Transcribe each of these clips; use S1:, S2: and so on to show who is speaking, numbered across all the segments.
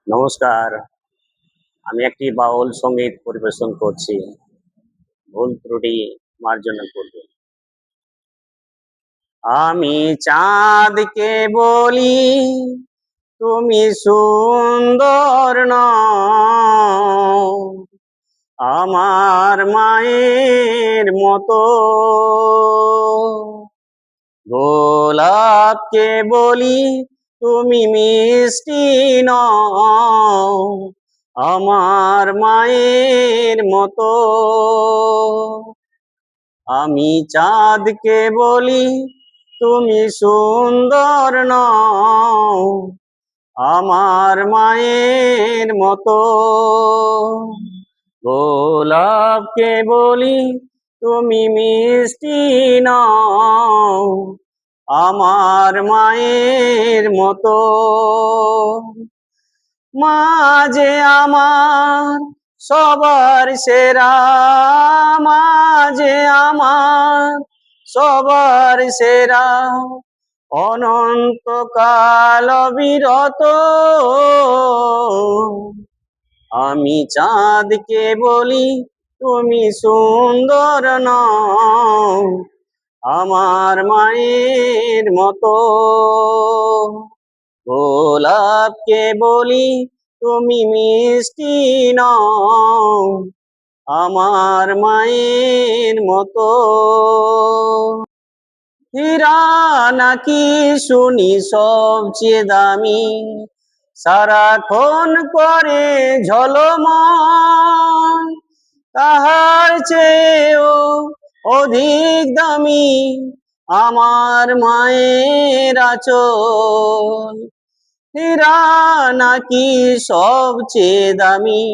S1: নমস্কার। আমি একটি বাউল সঙ্গীত পরিবেশন করছি। ভুল ত্রুটি মার্জনা করবেন। আমি চাঁদকে বলি তুমি সুন্দর নও, আমার মায়ের মতো। গোলাপকে বলি তুমি মিষ্টি নও, আমার মায়ের মতো। আমি চাঁদকে বলি তুমি সুন্দর নও, আমার মায়ের মতো। গোলাপকে বলি তুমি মিষ্টি নও, আমার মায়ের মতো। মা যে আমার সবার সেরা, মা যে আমার সবার সেরা, অনন্তকাল বিরত। আমি চাঁদকে বলি তুমি সুন্দর নও, আমার মায়ের মতো। গোলাপকে বলি তুমি মিষ্টি নও, আমার মায়ের মতো। হীরা নাকি শুনি সবচেয়ে দামি, সারাক্ষণ করে ঝলমল, তাহার চেয়েও অধিক দামি আমার মায়ের আঁচল। হীরা নাকি সবচেয়ে দামি,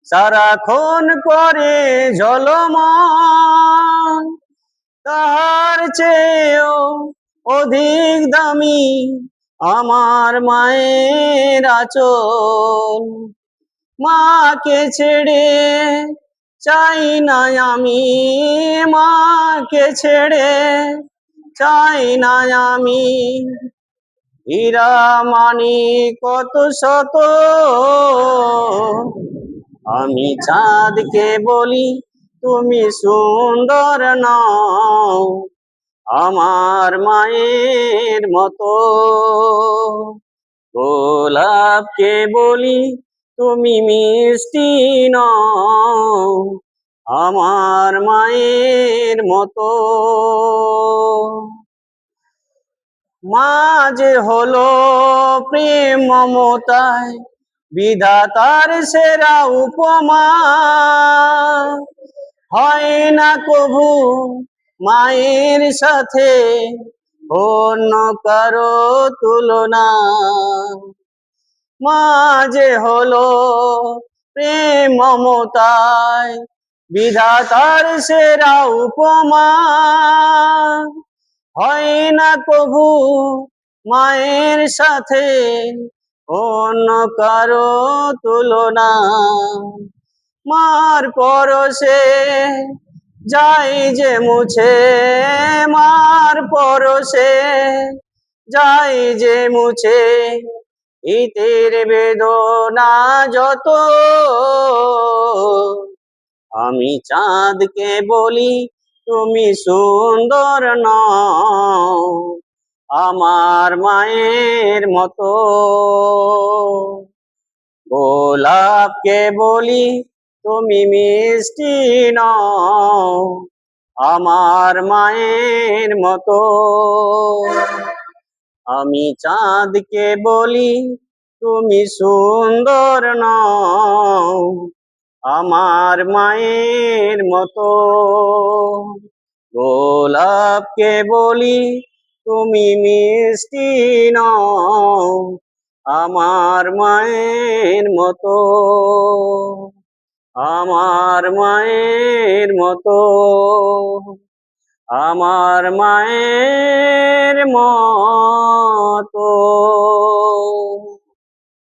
S1: সারাক্ষণ করে ঝলমল, তাহার চেয়েও অধিক দামি আমার মায়ের আঁচল। মাকে ছেড়ে চাই না আমি, মাকে ছেড়ে চাই না আমি। হীরা মানিক কত শত, আমি চাঁদকে বলি তুমি সুন্দর নও, আমার মায়ের মতো। গোলাপকে বলি তুমি মিষ্টি নও, আমার মায়ের মতো। মা যে হলো প্রেম মমতায় বিধাতার সেরা উপমা, হয় না কভু মায়ের সাথে অন্য কারো তুলনা। মা যে হলো প্রেম মমতায় বিধাতার সেরা উপমা, হয় না কভু মায়ের সাথে অন্য কারো তুলনা। মার পরশে যাই যে মুছে, মার পরশে যাই যে মুছে, ইতের বেদনা যত। আমি চাঁদকে বলি তুমি সুন্দর নও, আমার মায়ের মতো। গোলাপকে বলি তুমি মিষ্টি নও, আমার মায়ের মতো। আমি চাঁদকে বলি তুমি সুন্দর নও, আমার মায়ের মতো। গোলাপকে বলি তুমি মিষ্টি নও, আমার মায়ের মতো, আমার মায়ের মতো, আমার মায়ের মতো।